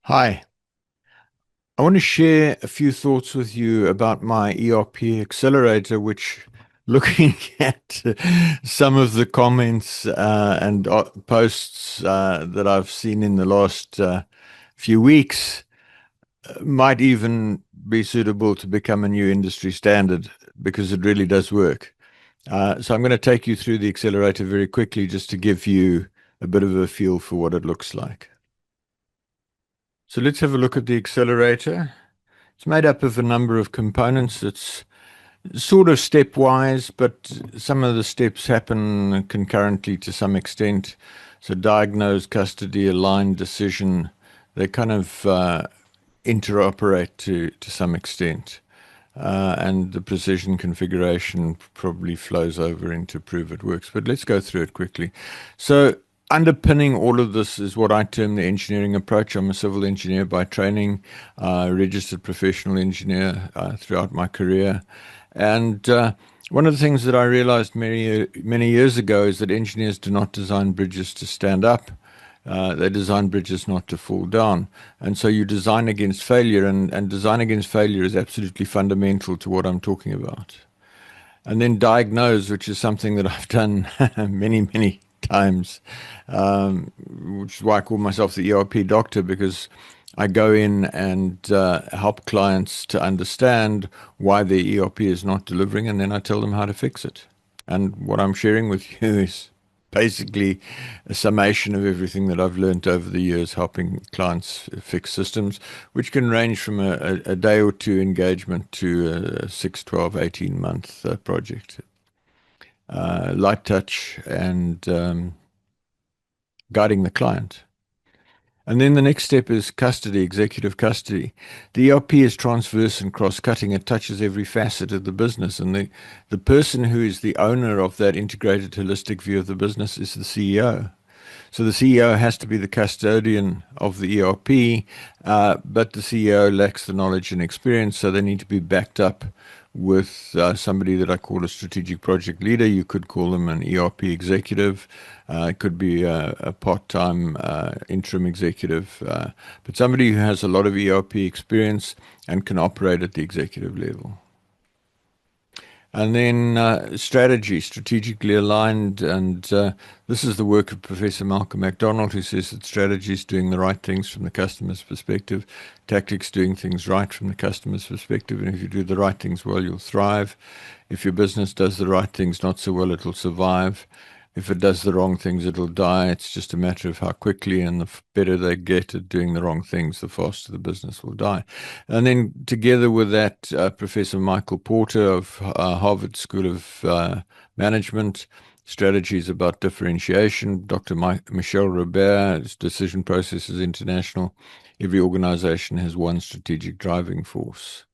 Hi, I want to share a few thoughts with you about my ERP Accelerator, which looking at some of the comments and posts that I've seen in the last few weeks, might even be suitable to become a new industry standard because it really does work. So I'm going to take you through the accelerator very quickly just to give you a bit of a feel for what it looks like. So let's have a look at the accelerator. It's made up of a number of components. It's sort of stepwise, but some of the steps happen concurrently to some extent. So diagnose, custody, align, decision, they kind of interoperate to some extent. And the precision configuration probably flows over into prove it works. But let's go through it quickly. So underpinning all of this is what I term the engineering approach. I'm a civil engineer by training, registered professional engineer throughout my career. And one of the things that I realized many years ago is that engineers do not design bridges to stand up. They design bridges not to fall down. And so you design against failure, and design against failure is absolutely fundamental to what I'm talking about. And then diagnose, which is something that I've done many times, which is why I call myself the ERP doctor, because I go in and help clients to understand why their ERP is not delivering, and then I tell them how to fix it. And what I'm sharing with you is basically a summation of everything that I've learned over the years helping clients fix systems, which can range from a day or two engagement to a 6, 12, 18-month project. Light touch and guiding the client. And then the next step is custody, executive custody. The ERP is transverse and cross-cutting. It touches every facet of the business. And the person who is the owner of that integrated holistic view of the business is the CEO. So the CEO has to be the custodian of the ERP, but the CEO lacks the knowledge and experience, so they need to be backed up with somebody that I call a strategic project leader. You could call them an ERP executive. It could be a part-time interim executive, but somebody who has a lot of ERP experience and can operate at the executive level. And then strategy, strategically aligned. And this is the work of Professor Malcolm MacDonald, who says that strategy is doing the right things from the customer's perspective, tactics doing things right from the customer's perspective. And if you do the right things well, you'll thrive. If your business does the right things not so well, it'll survive. If it does the wrong things, it'll die. It's just a matter of how quickly, and the better they get at doing the wrong things, the faster the business will die. And then together with that, Professor Michael Porter of Harvard School of Management, strategies about differentiation. Dr. Michel Robert, Decision Processes International. Every organization has one strategic driving force.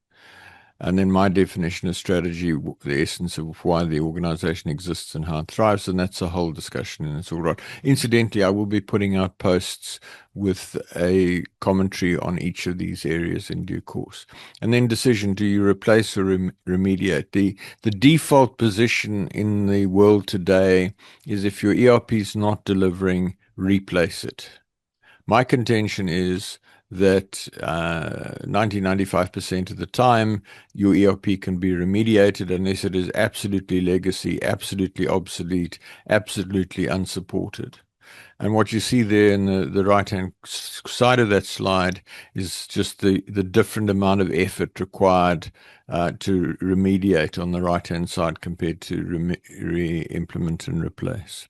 And then my definition of strategy, the essence of why the organization exists and how it thrives. And that's a whole discussion and it's all right. Incidentally, I will be putting out posts with a commentary on each of these areas in due course. And then decision, do you replace or remediate? The default position in the world today is if your ERP is not delivering, replace it. My contention is that 95% of the time, your ERP can be remediated unless it is absolutely legacy, absolutely obsolete, absolutely unsupported. And what you see there in the right-hand side of that slide is just the different amount of effort required to remediate on the right-hand side compared to re-implement and replace.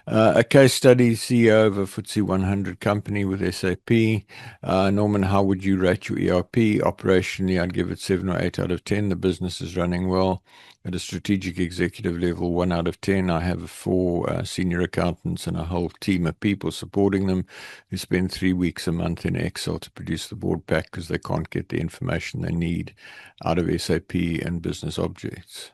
A case study, CEO of a FTSE 100 company with SAP. Norman, how would you rate your ERP? Operationally, I'd give it 7 or 8 out of 10. The business is running well. At a strategic executive level, 1 out of 10. I have 4 senior accountants and a whole team of people supporting them who spend 3 weeks a month in Excel to produce the board pack because they can't get the information they need out of SAP and business objects.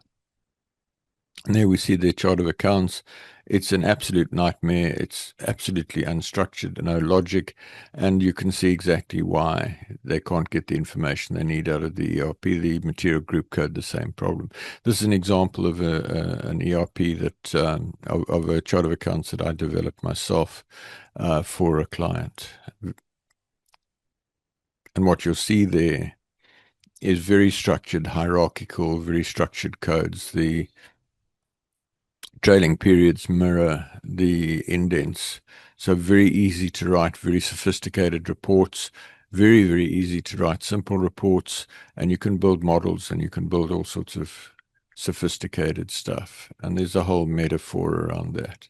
And there we see the chart of accounts. It's an absolute nightmare. It's absolutely unstructured, no logic, and you can see exactly why they can't get the information they need out of the ERP. The material group code, the same problem. This is an example of an ERP that of a chart of accounts that I developed myself for a client. And what you'll see there is very structured, hierarchical, very structured codes. The trailing periods mirror the indents. So very easy to write very sophisticated reports, very, very easy to write simple reports, and you can build models and you can build all sorts of sophisticated stuff. And there's a whole metaphor around that.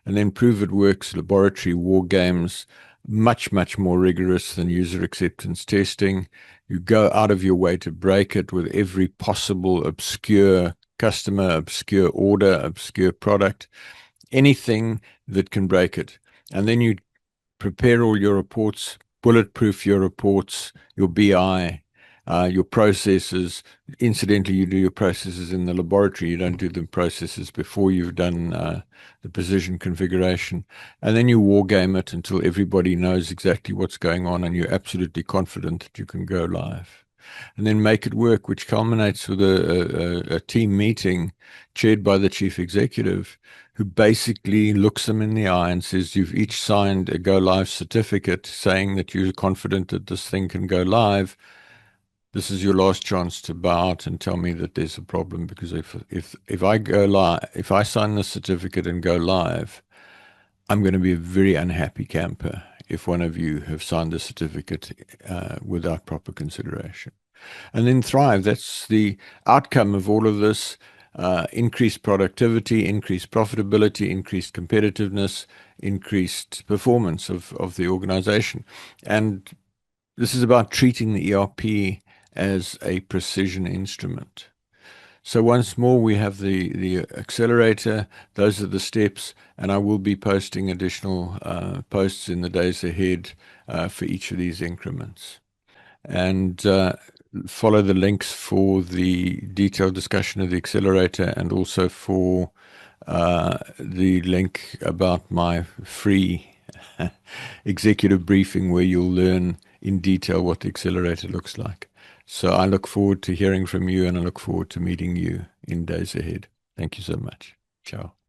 And then Prove It Works laboratory war games, much, much more rigorous than user acceptance testing. You go out of your way to break it with every possible obscure customer, obscure order, obscure product, anything that can break it. And then you prepare all your reports, bulletproof your reports, your BI, your processes. Incidentally, you do your processes in the laboratory. You don't do the processes before you've done the precision configuration. And then you war game it until everybody knows exactly what's going on and you're absolutely confident that you can go live. And then make it work, which culminates with a team meeting chaired by the chief executive, who basically looks them in the eye and says, you've each signed a go live certificate saying that you're confident that this thing can go live. This is your last chance to bow out and tell me that there's a problem, because if I go live, if I sign this certificate and go live, I'm going to be a very unhappy camper if one of you have signed the certificate without proper consideration. And then thrive. That's the outcome of all of this: increased productivity, increased profitability, increased competitiveness, increased performance of the organization. And this is about treating the ERP as a precision instrument. So once more, we have the accelerator. Those are the steps, and I will be posting additional posts in the days ahead for each of these increments. And follow the links for the detailed discussion of the accelerator, and also for the link about my free executive briefing, where you'll learn in detail what the accelerator looks like. So I look forward to hearing from you, and I look forward to meeting you in days ahead. Thank you so much. Ciao.